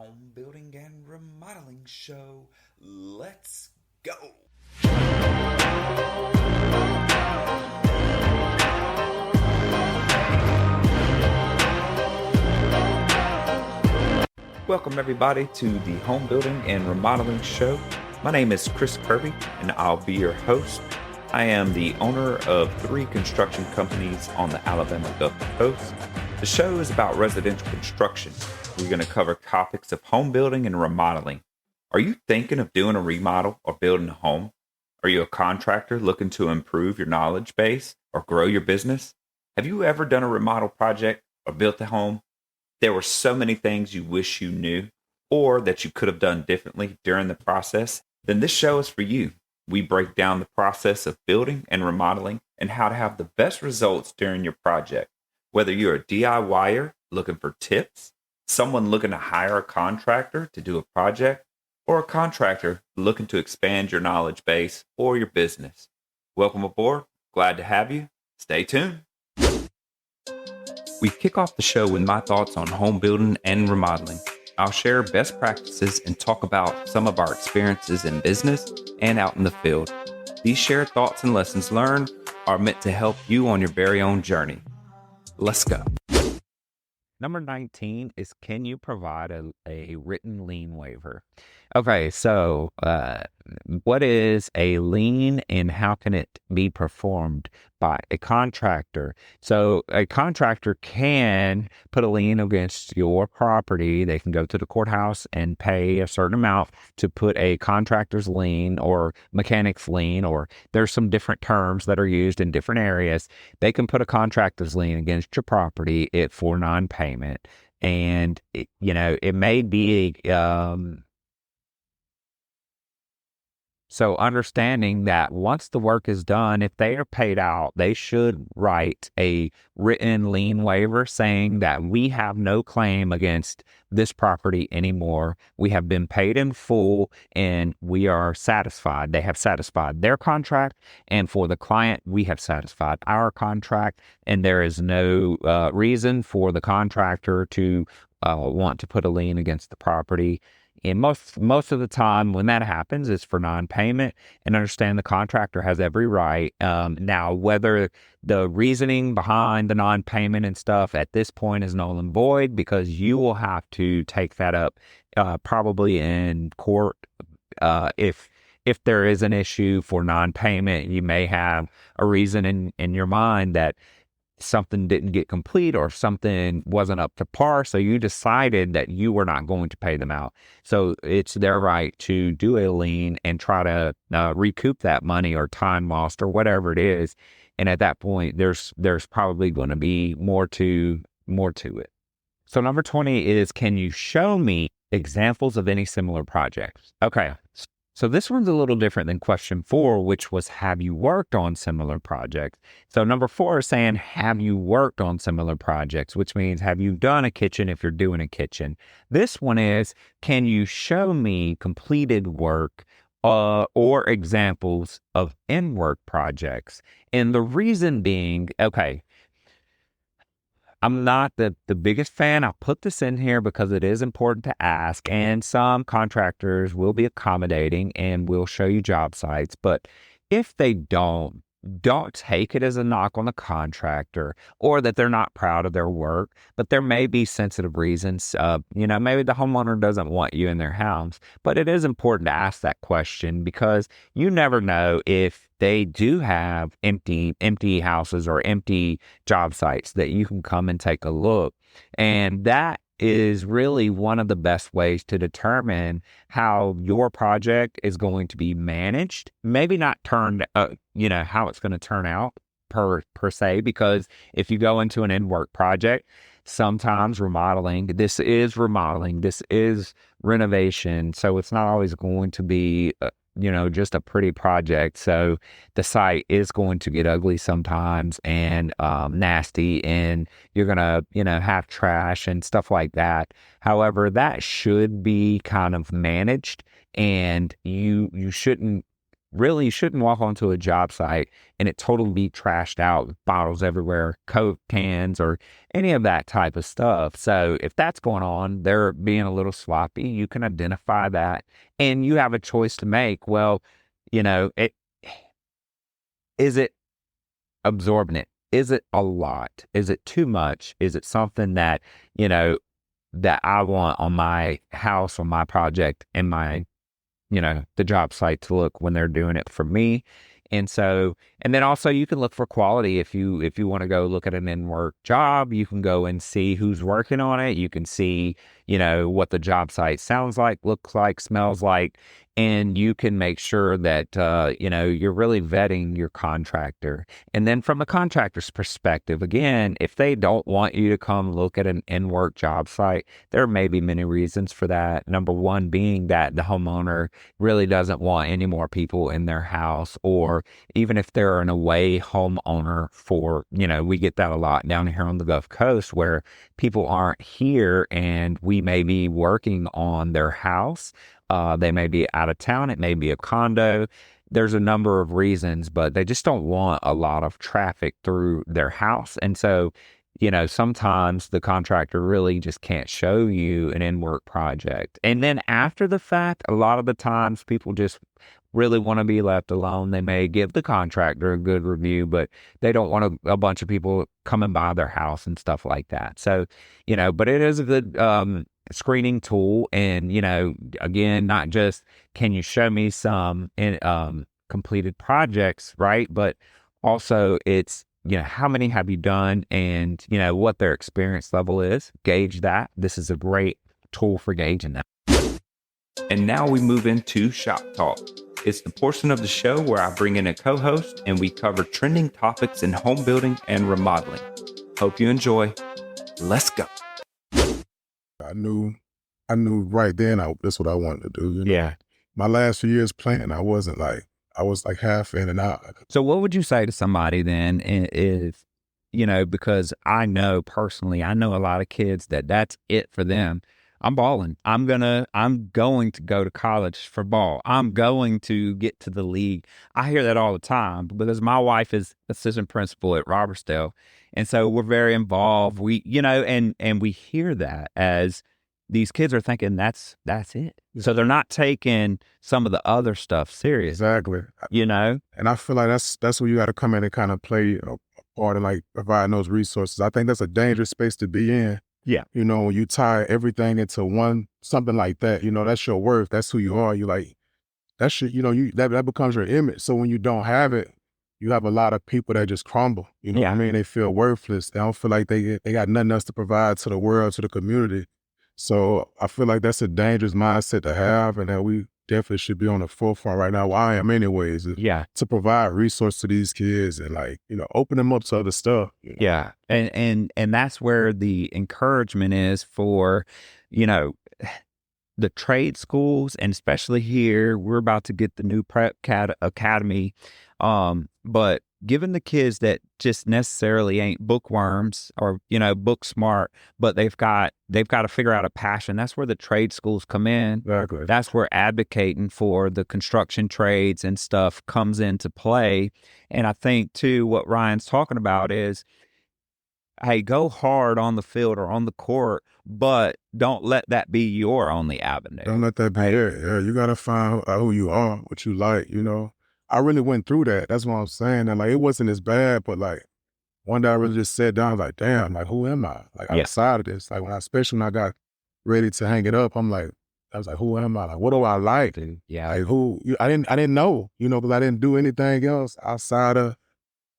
home building and remodeling show. Let's go. Welcome everybody to the Home Building and Remodeling Show. My name is Chris Kirby and I'll be your host. I am the owner of 3 construction companies on the Alabama Gulf Coast. The show is about residential construction. We're going to cover topics of home building and remodeling. Are you thinking of doing a remodel or building a home? Are you a contractor looking to improve your knowledge base or grow your business? Have you ever done a remodel project or built a home? There were so many things you wish you knew or that you could have done differently during the process. Then this show is for you. We break down the process of building and remodeling and how to have the best results during your project. Whether you're a DIYer looking for tips, someone looking to hire a contractor to do a project, or a contractor looking to expand your knowledge base or your business. Welcome aboard. Glad to have you. Stay tuned. We kick off the show with my thoughts on home building and remodeling. I'll share best practices and talk about some of our experiences in business and out in the field. These shared thoughts and lessons learned are meant to help you on your very own journey. Let's go. Number 19 is, can you provide a written lien waiver? Okay, so what is a lien and how can it be performed by a contractor? So a contractor can put a lien against your property. They can go to the courthouse and pay a certain amount to put a contractor's lien or mechanic's lien, or there's some different terms that are used in different areas. They can put a contractor's lien against your property for non-payment. And, it may be... So understanding that once the work is done, if they are paid out, they should write a written lien waiver saying that we have no claim against this property anymore. We have been paid in full and we are satisfied. They have satisfied their contract, and for the client, we have satisfied our contract, and there is no reason for the contractor to want to put a lien against the property. And most of the time when that happens, it's for non-payment, and understand the contractor has every right. Now, whether the reasoning behind the non-payment and stuff at this point is null and void, because you will have to take that up probably in court. If there is an issue for non-payment, you may have a reason in your mind that something didn't get complete or something wasn't up to par, so you decided that you were not going to pay them out. So it's their right to do a lien and try to recoup that money or time lost or whatever it is. And at that point, there's probably going to be more to it. So number 20 is, can you show me examples of any similar projects? Okay. So this one's a little different than question 4, which was, have you worked on similar projects? So number 4 is saying, have you worked on similar projects, which means, have you done a kitchen if you're doing a kitchen? This one is, can you show me completed work or examples of in-work projects? And the reason being, okay, I'm not the biggest fan. I'll put this in here because it is important to ask, and some contractors will be accommodating and will show you job sites. But if they don't take it as a knock on the contractor or that they're not proud of their work, but there may be sensitive reasons. Maybe the homeowner doesn't want you in their house, but it is important to ask that question, because you never know if they do have empty houses or empty job sites that you can come and take a look. And that is really one of the best ways to determine how your project is going to be managed. Maybe not how it's going to turn out per se, because if you go into an in-work project, sometimes this is renovation. So it's not always going to be just a pretty project. So the site is going to get ugly sometimes and nasty, and you're going to, have trash and stuff like that. However, that should be kind of managed, and you shouldn't really, you shouldn't walk onto a job site and it totally be trashed out with bottles everywhere, Coke cans, or any of that type of stuff. So if that's going on, they're being a little sloppy. You can identify that and you have a choice to make. Well, is it absorbent? Is it a lot? Is it too much? Is it something that, that I want on my house, on my project, and my the job site to look when they're doing it for me. And so, and then also you can look for quality. If you want to go look at an in-work job, you can go and see who's working on it. You can see, what the job site sounds like, looks like, smells like, and you can make sure that, you're really vetting your contractor. And then from a contractor's perspective, again, if they don't want you to come look at an in-work job site, there may be many reasons for that. Number one being that the homeowner really doesn't want any more people in their house, or even if they're an away homeowner for, we get that a lot down here on the Gulf Coast where people aren't here and we may be working on their house. They may be out of town. It may be a condo. There's a number of reasons, but they just don't want a lot of traffic through their house. And so, sometimes the contractor really just can't show you an in-work project. And then after the fact, a lot of the times people just really want to be left alone. They may give the contractor a good review, but they don't want a bunch of people coming by their house and stuff like that. So, but it is a good screening tool. And, again, not just can you show me some completed projects, right? But also it's, how many have you done and, what their experience level is. Gauge that. This is a great tool for gauging that. And now we move into Shop Talk. It's the portion of the show where I bring in a co-host and we cover trending topics in home building and remodeling. Hope you enjoy. Let's go. I knew right then that's what I wanted to do. Yeah. My last few years planning, I was like half in and out. So what would you say to somebody then if, because I know personally, I know a lot of kids that's it for them. I'm balling. I'm going to go to college for ball. I'm going to get to the league. I hear that all the time because my wife is assistant principal at Robertsdale. And so we're very involved. We, and we hear that as these kids are thinking that's it. So they're not taking some of the other stuff serious. Exactly. And I feel like that's where you got to come in and kind of play a part and like providing those resources. I think that's a dangerous space to be in. Yeah. When you tie everything into something like that, that's your worth. That's who you are. You like, that shit, that becomes your image. So when you don't have it, you have a lot of people that just crumble. What I mean? They feel worthless. They don't feel like they got nothing else to provide to the world, to the community. So I feel like that's a dangerous mindset to have, and that we definitely should be on the forefront right now. Well, I am anyways. To provide resource to these kids and open them up to other stuff. Yeah. And that's where the encouragement is for, the trade schools, and especially here, we're about to get the new prep academy. But given the kids that just necessarily ain't bookworms or, book smart, but they've got to figure out a passion. That's where the trade schools come in. Exactly. That's where advocating for the construction trades and stuff comes into play. And I think too, what Ryan's talking about is, hey, go hard on the field or on the court, but don't let that be your only avenue. Don't let that be it. Yeah, you got to find who you are, what you like, I really went through that. That's what I'm saying. And it wasn't as bad, but one day I really just sat down, damn, who am I? Outside of this, especially when I got ready to hang it up, I was like, who am I? What do I like? Yeah. I didn't know, because I didn't do anything else outside of,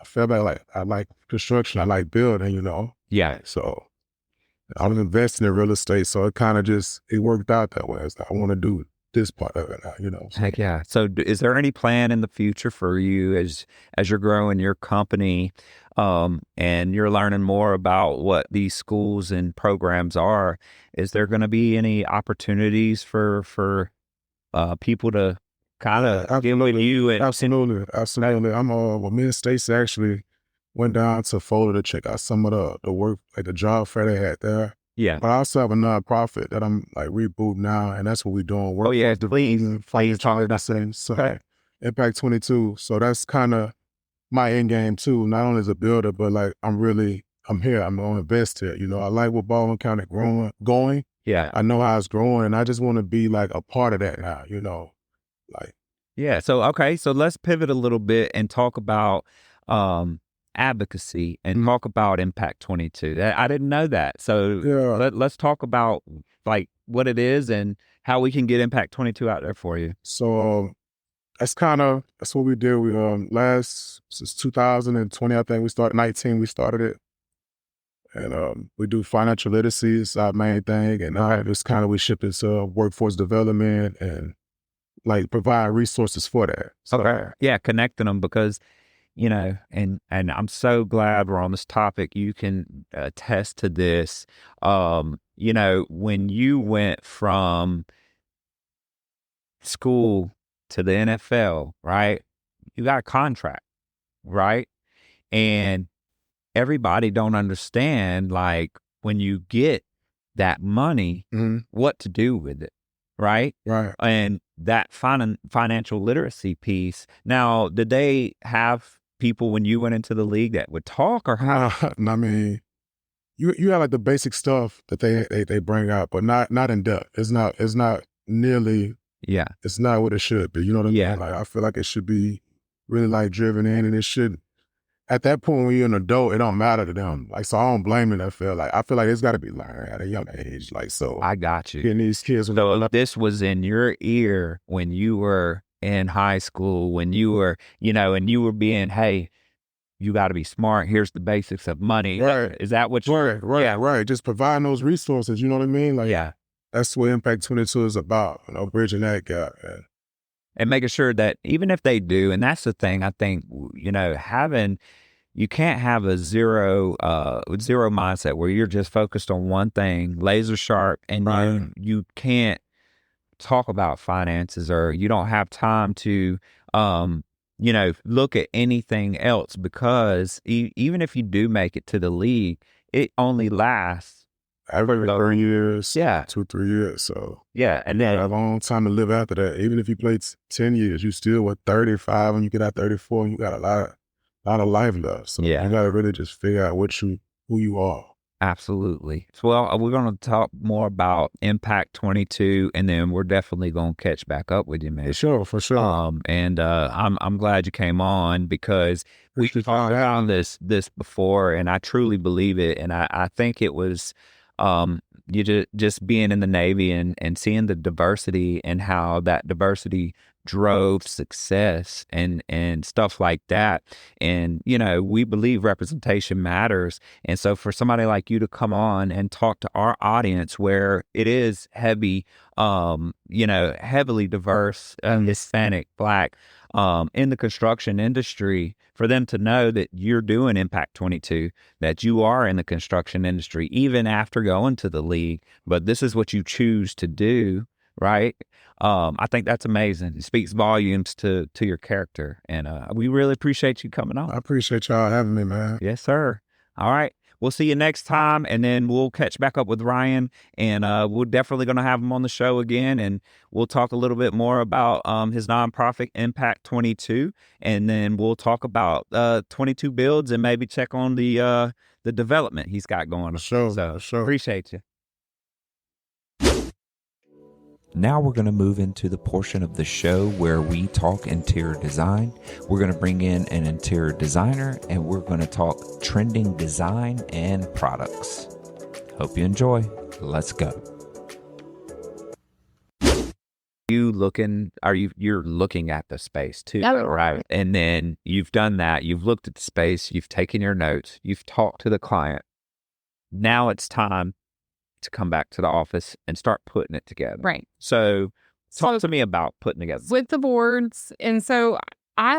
I felt like I like construction, I like building, Yeah. So I was investing in real estate, so it kind of it worked out that way. I want to do this part of it now, So. Heck yeah. So is there any plan in the future for you as you're growing your company and you're learning more about what these schools and programs are? Is there going to be any opportunities for people to kind of give you? Absolutely. Me and Stacey actually went down to Florida to check out some of the work, the job fair they had there. Yeah. But I also have a nonprofit that I'm rebooting now, and that's what we're doing. Please talk about that. So Impact 22. So that's kind of my end game too, not only as a builder, but like I'm here. I'm gonna invest here. You know, I like what Baldwin County going. Yeah. I know how it's growing, and I just want to be like a part of that now. You know, like Yeah. So, okay. So let's pivot a little bit and talk about advocacy and talk about Impact 22. I didn't know that. So yeah. let's talk about like what it is and how we can get Impact 22 out there for you. So that's what we did. We since 2020, I think we started 19. We started it, and we do financial literacy. It's our main thing, and it's kind of we ship it to workforce development and like provide resources for that. So, Okay. Yeah, connecting them because and I'm so glad we're on this topic. You can attest to this. When you went from school to the NFL, right? You got a contract, right? And everybody don't understand like when you get that money, what to do with it, right? Right. And that financial literacy piece. Now, did they have people when you went into the league that would talk or how? I mean, you have like the basic stuff that they bring out, but not in depth. It's not nearly. Yeah. It's not what it should be. You know what I Yeah. mean? Like I feel like it should be really like driven in, and it should. At that point, when you're an adult, it don't matter to them. Like, so I don't blame them. I feel like it's got to be learned at a young age. Like, so I got you. Getting these kids. So this was in your ear when you were in high school, when you were, and you were being, hey, you got to be smart. Here's the basics of money. Right. Is that what you? Right. Just providing those resources. You know what I mean? Like, yeah. That's what Impact 22 is about. Bridging that gap. And making sure that even if they do, and that's the thing, I think, you can't have a zero mindset where you're just focused on one thing, laser sharp, and you can't talk about finances or you don't have time to, look at anything else because even if you do make it to the league, it only lasts every 3 years, yeah, 2-3 years. So yeah, and then a long time to live after that. Even if you played 10 years, you still 35 when you get out 34, and you got a lot of life left. So you got to really just figure out who you are. Absolutely. Well, we're going to talk more about Impact 22, and then we're definitely going to catch back up with you, man. For sure. I'm glad you came on because we've talked about this before, and I truly believe it. And I think it was you just being in the Navy and seeing the diversity and how that diversity drove success and stuff like that. And, we believe representation matters. And so for somebody like you to come on and talk to our audience where it is heavily diverse, Hispanic, Black, in the construction industry, for them to know that you're doing Impact 22, that you are in the construction industry, even after going to the league, but this is what you choose to do, right? I think that's amazing. It speaks volumes to your character, and we really appreciate you coming on. I appreciate y'all having me, man. Yes, sir. All right. We'll see you next time, and then we'll catch back up with Ryan, and we're definitely going to have him on the show again, and we'll talk a little bit more about his nonprofit Impact 22, and then we'll talk about 22 builds and maybe check on the development he's got going on. Sure. Appreciate you. Now we're going to move into the portion of the show where we talk interior design. We're going to bring in an interior designer and we're going to talk trending design and products. Hope you enjoy. Let's go. You're looking at the space too, right? And then you've done that. You've looked at the space. You've taken your notes. You've talked to the client. Now it's time to come back to the office and start putting it together. Right. So talk to me about putting together. With the boards. And so I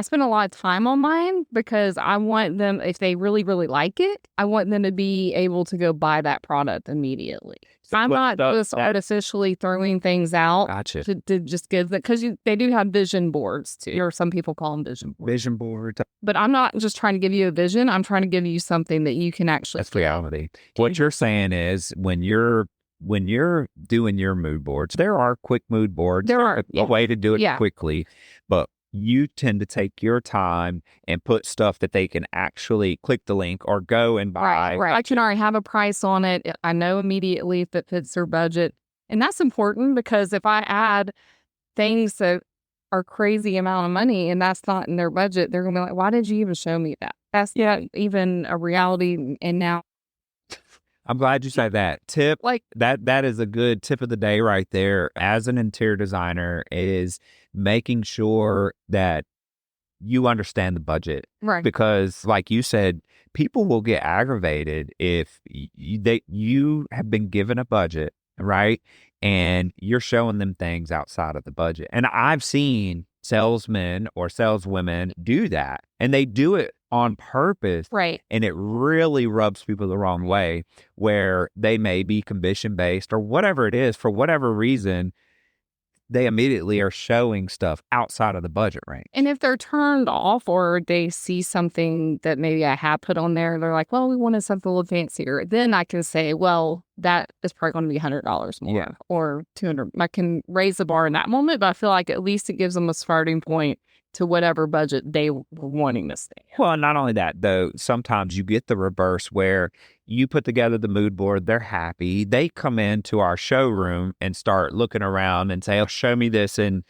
spend a lot of time on mine because I want them, if they really, really like it, I want them to be able to go buy that product immediately. So I'm not just artificially throwing things out to just give them, because they do have vision boards too, or some people call them vision boards. Vision board. But I'm not just trying to give you a vision. I'm trying to give you something that you can actually. That's reality. What you're saying is when you're when you're doing your mood boards, there are quick mood boards. There are a way to do it Yeah. quickly, but you tend to take your time and put stuff that they can actually click the link or go and buy. Right. I can already have a price on it. I know immediately if it fits their budget. And that's important because if I add things that are crazy amount of money and that's not in their budget, they're going to be like, why did you even show me that? That's not even a reality. And now, I'm glad you said that. Tip, like, that is a good tip of the day right there. As an interior designer, is making sure that you understand the budget. right. Because like you said, people will get aggravated if you have been given a budget, right? And you're showing them things outside of the budget. And I've seen salesmen or saleswomen do that, and they do it on purpose. Right. And it really rubs people the wrong way, where they may be commission based or whatever it is, for whatever reason, they immediately are showing stuff outside of the budget range. And if they're turned off or they see something that maybe I have put on there, they're like, well, we wanted something a little fancier. Then I can say, well, that is probably going to be $100 more or $200. I can raise the bar in that moment, but I feel like at least it gives them a starting point to whatever budget they were wanting to stay in. Well, not only that, though, sometimes you get the reverse where you put together the mood board, they're happy. They come into our showroom and start looking around and say, oh, show me this in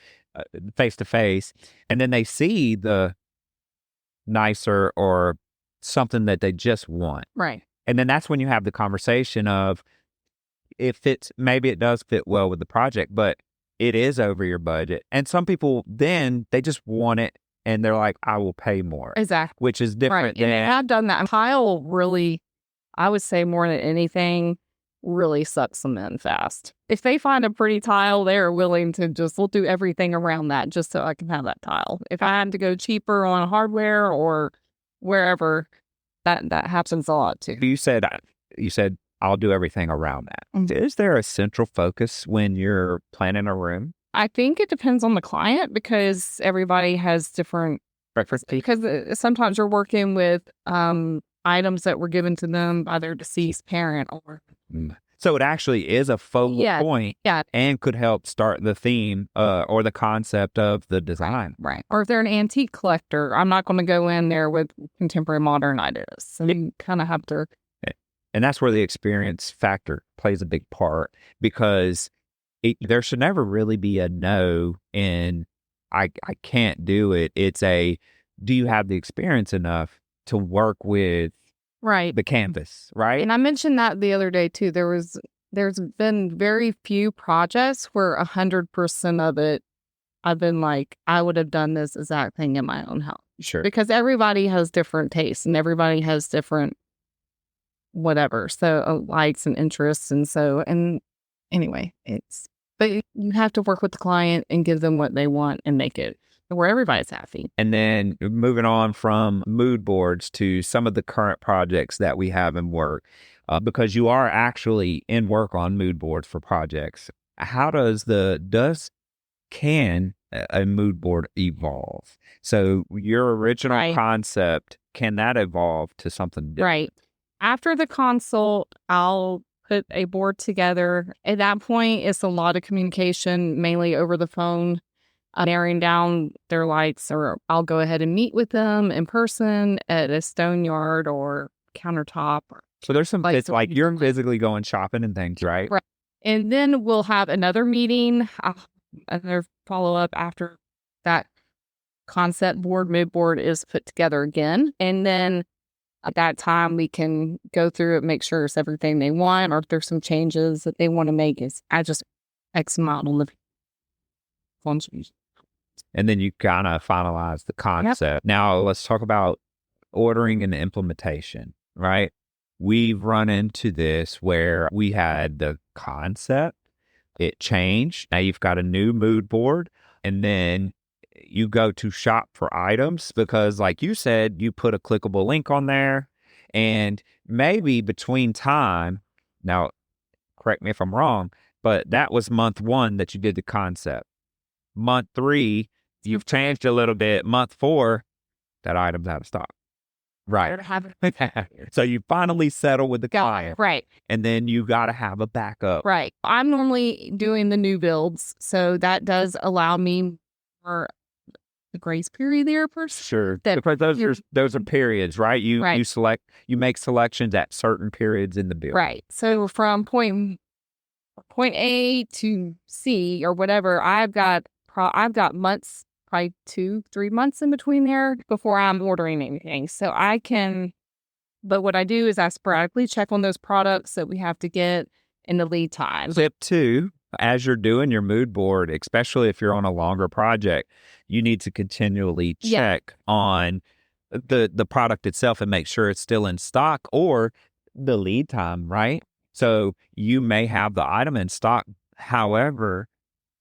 face to face. And then they see the nicer or something that they just want. Right. And then that's when you have the conversation of, maybe it does fit well with the project, but it is over your budget. And some people then they just want it and they're like, I will pay more. Exactly. Which is different And than I've done that. Tile really, I would say more than anything, really sucks them in fast. If they find a pretty tile, they're willing to we'll do everything around that just so I can have that tile. If I had to go cheaper on hardware or wherever, that happens a lot too. You said I'll do everything around that. Mm-hmm. Is there a central focus when you're planning a room? I think it depends on the client because everybody has different preferences. Because sometimes you're working with items that were given to them by their deceased parent, or so it actually is a focal point, and could help start the theme or the concept of the design, right? Or if they're an antique collector, I'm not going to go in there with contemporary modern ideas. So you kind of have to. And that's where the experience factor plays a big part, because there should never really be a no in I can't do it. It's do you have the experience enough to work with the canvas, right? And I mentioned that the other day too. There's been very few projects where 100% of it I've been like, I would have done this exact thing in my own house. Sure. Because everybody has different tastes and everybody has different whatever, so likes and interests, and anyway, but you have to work with the client and give them what they want and make it where everybody's happy. And then moving on from mood boards to some of the current projects that we have in work, because you are actually in work on mood boards for projects. How can a mood board evolve? So your original concept, can that evolve to something different? Right. After the consult, I'll put a board together. At that point, it's a lot of communication, mainly over the phone, narrowing down their likes, or I'll go ahead and meet with them in person at a stone yard or countertop. So there's some, it's like you're physically going shopping and things, right? Right. And then we'll have another meeting, another follow-up after that concept board, mood board is put together again. And then at that time, we can go through it, make sure it's everything they want, or if there's some changes that they want to make, is I just X amount on the function. And then you kind of finalize the concept. Yep. Now let's talk about ordering and implementation, right? We've run into this where we had the concept, it changed. Now you've got a new mood board, and then you go to shop for items because, like you said, you put a clickable link on there, and maybe between time, now correct me if I'm wrong, but that was month 1 that you did the concept. Month 3, you've changed a little bit. Month 4, that item's out of stock. Right. Have So you finally settle with the client, right. and then you got to have a backup. Right. I'm normally doing the new builds, so that does allow me more the grace period there per se. Sure. That Because those are periods, right? You Right. you make selections at certain periods in the build. Right. So from point A to C or whatever, I've got months, probably 2-3 months in between there before I'm ordering anything. So I can, but what I do is I sporadically check on those products that we have to get in the lead time. Tip 2, as you're doing your mood board, especially if you're on a longer project, you need to continually check on the product itself and make sure it's still in stock or the lead time, right? So you may have the item in stock, however,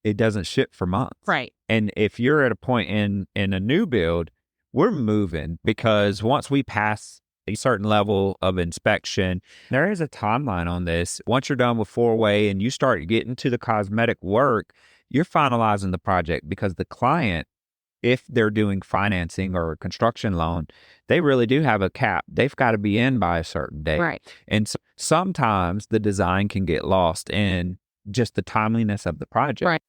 it doesn't ship for months. Right. And if you're at a point in a new build, we're moving because once we pass a certain level of inspection, there is a timeline on this. Once you're done with 4-way and you start getting to the cosmetic work, you're finalizing the project because the client, if they're doing financing or a construction loan, they really do have a cap. They've got to be in by a certain date. Right. And so sometimes the design can get lost in just the timeliness of the project. Right.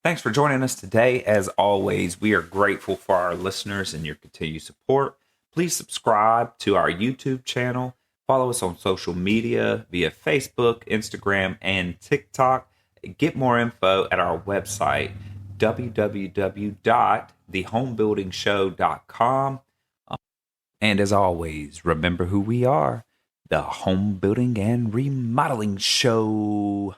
Thanks for joining us today. As always, we are grateful for our listeners and your continued support. Please subscribe to our YouTube channel. Follow us on social media via Facebook, Instagram, and TikTok. Get more info at our website, www.thehomebuildingshow.com. And as always, remember who we are, the Home Building and Remodeling Show.